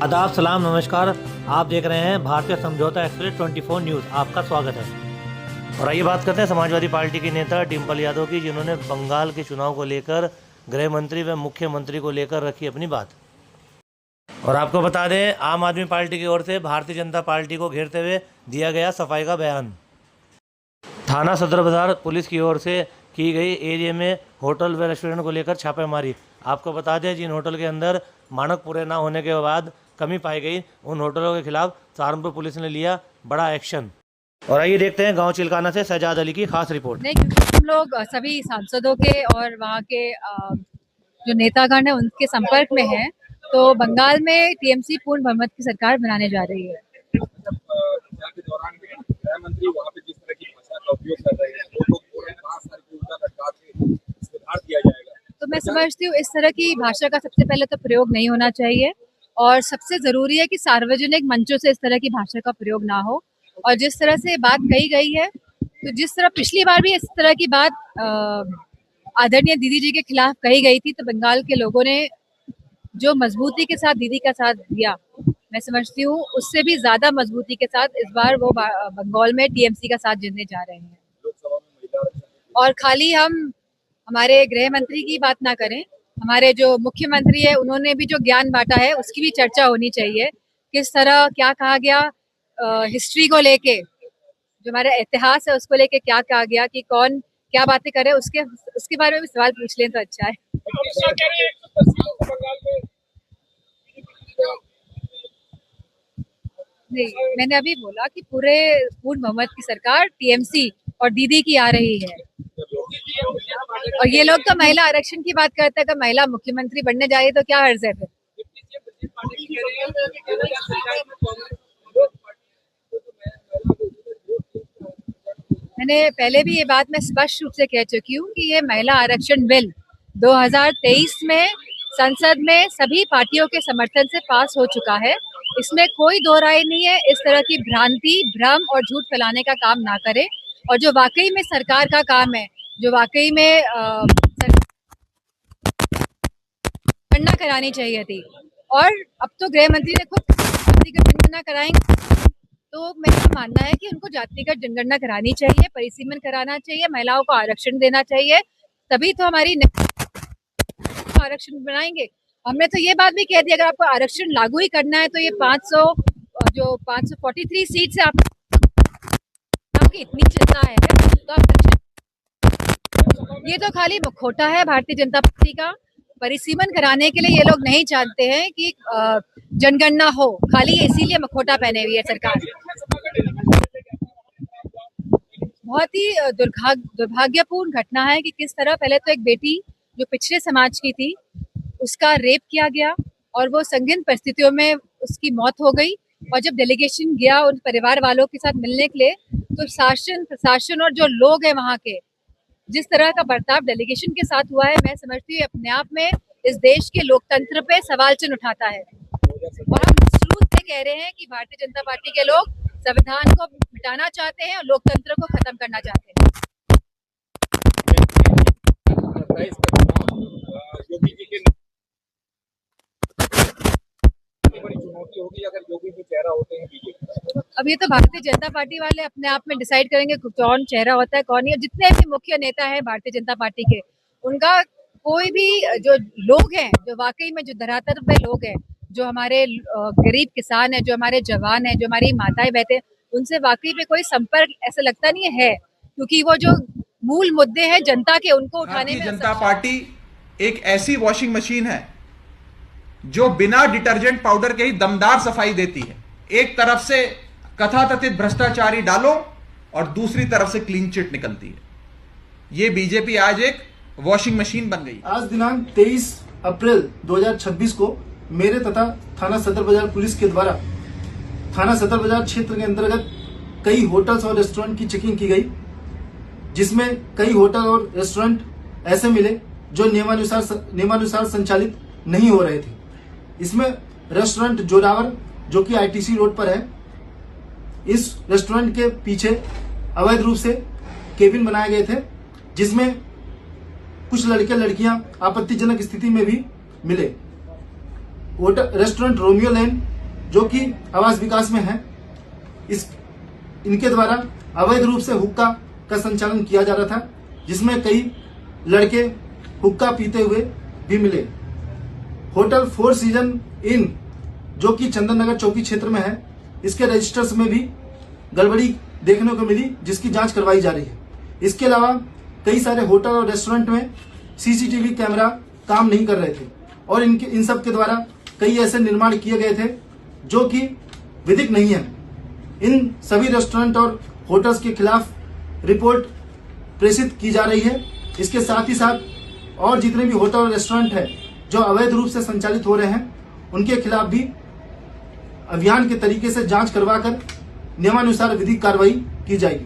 आदाब, सलाम, नमस्कार। आप देख रहे हैं भारतीय समझौता एक्सप्रेस 24 न्यूज़। आपका स्वागत है। और आइए बात करते हैं समाजवादी पार्टी की नेता डिम्पल यादव की, जिन्होंने बंगाल के चुनाव को लेकर गृह मंत्री व मुख्यमंत्री को लेकर रखी अपनी बात। और आपको बता दें, आम आदमी पार्टी की ओर से भारतीय जनता पार्टी को घेरते हुए दिया गया सफाई का बयान। थाना सदर बाजार पुलिस की ओर से की गई एरिया में होटल व रेस्टोरेंट को लेकर छापेमारी। आपको बता दें, जिन होटल के अंदर मानक पूरे न होने के बाद कमी पाई गई, उन होटलों के खिलाफ सहारनपुर पुलिस ने लिया बड़ा एक्शन। और आइए देखते हैं गांव चिलकाना से शहजाद अली की खास रिपोर्ट। नहीं, क्योंकि हम लोग सभी सांसदों के और वहाँ के जो नेतागण है उनके संपर्क में हैं, तो बंगाल में टीएमसी पूर्ण बहुमत की सरकार बनाने जा रही है। के दौरान गृह मंत्री वहाँ पे जिस तरह की भाषा का उपयोग कर रहे हैं, वो लोग बोल रहे हैं 5 साल की उनका सरकार से सुधार किया जाएगा। तो मैं समझती हूँ इस तरह की भाषा का सबसे पहले तो प्रयोग नहीं होना चाहिए, और सबसे जरूरी है कि सार्वजनिक मंचों से इस तरह की भाषा का प्रयोग ना हो। और जिस तरह से बात कही गई है, तो जिस तरह पिछली बार भी इस तरह की बात आदरणीय दीदी जी के खिलाफ कही गई थी, तो बंगाल के लोगों ने जो मजबूती के साथ दीदी का साथ दिया, मैं समझती हूँ उससे भी ज्यादा मजबूती के साथ इस बार वो बंगाल में टीएमसी का साथ देने जा रहे हैं। और खाली हम हमारे गृह मंत्री की बात ना करें, हमारे जो मुख्यमंत्री है उन्होंने भी जो ज्ञान बांटा है उसकी भी चर्चा होनी चाहिए। किस तरह क्या कहा गया, हिस्ट्री को लेके, जो हमारा इतिहास है उसको लेके क्या कहा गया, कि कौन क्या बातें करे, उसके बारे में भी सवाल पूछ लें तो अच्छा है। नहीं, मैंने अभी बोला कि पूर्ण बहुमत की सरकार टीएमसी और दीदी की आ रही है। और ये लोग तो महिला आरक्षण की बात करते हैं, कि महिला मुख्यमंत्री बनने जा रही है तो क्या हर्ज है फिर। मैंने पहले भी ये बात मैं स्पष्ट रूप से कह चुकी हूँ कि ये महिला आरक्षण बिल 2023 में संसद में सभी पार्टियों के समर्थन से पास हो चुका है। इसमें कोई दो राय नहीं है। इस तरह की भ्रांति, भ्रम और झूठ फैलाने का काम ना करें। और जो वाकई में सरकार का काम है, जो वाकई में गणना करानी चाहिए थी, और अब तो गृह मंत्री ने खुद जातिगत जनगणना कराएंगे, तो मेरा मानना है कि उनको जातिगत जनगणना करानी चाहिए, परिसीमन कराना चाहिए, महिलाओं को आरक्षण देना चाहिए, तभी तो हमारी आरक्षण बनाएंगे। हमने तो ये बात भी कह दी, अगर आपको आरक्षण लागू ही करना है तो ये 543 सीट से आपकी इतनी चिंता है तो आप, ये तो खाली मुखौटा है भारतीय जनता पार्टी का। परिसीमन कराने के लिए ये लोग नहीं चाहते हैं कि जनगणना हो, खाली इसीलिए मुखौटा पहने हुई है सरकार। बहुत ही दुर्भाग्यपूर्ण घटना है कि किस तरह पहले तो एक बेटी जो पिछड़े समाज की थी उसका रेप किया गया, और वो संगीन परिस्थितियों में उसकी मौत हो गई। और जब डेलीगेशन गया उन परिवार वालों के साथ मिलने के लिए, तो शासन, प्रशासन और जो लोग हैं वहाँ के, जिस तरह का बर्ताव डेलीगेशन के साथ हुआ है, मैं समझती हूँ अपने आप में इस देश के लोकतंत्र पे सवाल चिन्ह उठाता है। और हम शुरू से कह रहे हैं कि भारतीय जनता पार्टी के लोग संविधान को मिटाना चाहते हैं और लोकतंत्र को खत्म करना चाहते हैं। अब ये तो भारतीय जनता पार्टी वाले अपने आप में डिसाइड करेंगे कौन चेहरा होता है कौन नहीं। जितने भी मुख्य नेता हैं भारतीय जनता पार्टी के, उनका कोई भी जो लोग हैं, जो वाकई में जो धरातल पे लोग हैं, जो हमारे गरीब किसान है, जो हमारे जवान है, जो हमारी माताएं बहते हैं, उनसे वाकई में कोई संपर्क ऐसा लगता नहीं है, क्योंकि वो जो मूल मुद्दे हैं जनता के, उनको उठाने में। भारतीय जनता पार्टी एक ऐसी वॉशिंग मशीन है जो बिना डिटर्जेंट पाउडर के ही दमदार सफाई देती है। एक तरफ से कथाकथित भ्रष्टाचारी डालो और दूसरी तरफ से क्लीन चिट निकलती है। ये बीजेपी आज एक वॉशिंग मशीन बन गई। आज दिनांक 23 अप्रैल 2026 को मेरे तथा थाना सदर बाजार पुलिस के द्वारा थाना सदर बाजार क्षेत्र के अंतर्गत कई होटल्स और रेस्टोरेंट की चेकिंग की गई, जिसमें कई होटल और रेस्टोरेंट ऐसे मिले जो नियमानुसार संचालित नहीं हो रहे थे। इसमें रेस्टोरेंट जोरावर, जो कि आईटीसी रोड पर है, इस रेस्टोरेंट के पीछे अवैध रूप से केबिन बनाए गए थे, जिसमें कुछ लड़के लड़कियां आपत्तिजनक स्थिति में भी मिले। रेस्टोरेंट रोमियो लैंड जो कि आवास विकास में है, इनके द्वारा अवैध रूप से हुक्का का संचालन किया जा रहा था, जिसमें कई लड़के हुक्का पीते हुए भी मिले। होटल फोर सीजन इन जो कि चंदन नगर चौकी क्षेत्र में है, इसके रजिस्टर्स में भी गड़बड़ी देखने को मिली, जिसकी जांच करवाई जा रही है। इसके अलावा कई सारे होटल और रेस्टोरेंट में सीसीटीवी कैमरा काम नहीं कर रहे थे और इन सब के द्वारा कई ऐसे निर्माण किए गए थे जो कि विधिक नहीं है। इन सभी रेस्टोरेंट और होटल्स के खिलाफ रिपोर्ट प्रेषित की जा रही है। इसके साथ ही साथ और जितने भी होटल और रेस्टोरेंट है जो अवैध रूप से संचालित हो रहे हैं, उनके खिलाफ भी अभियान के तरीके से जांच करवाकर नियमानुसार विधिक कार्रवाई की जाएगी।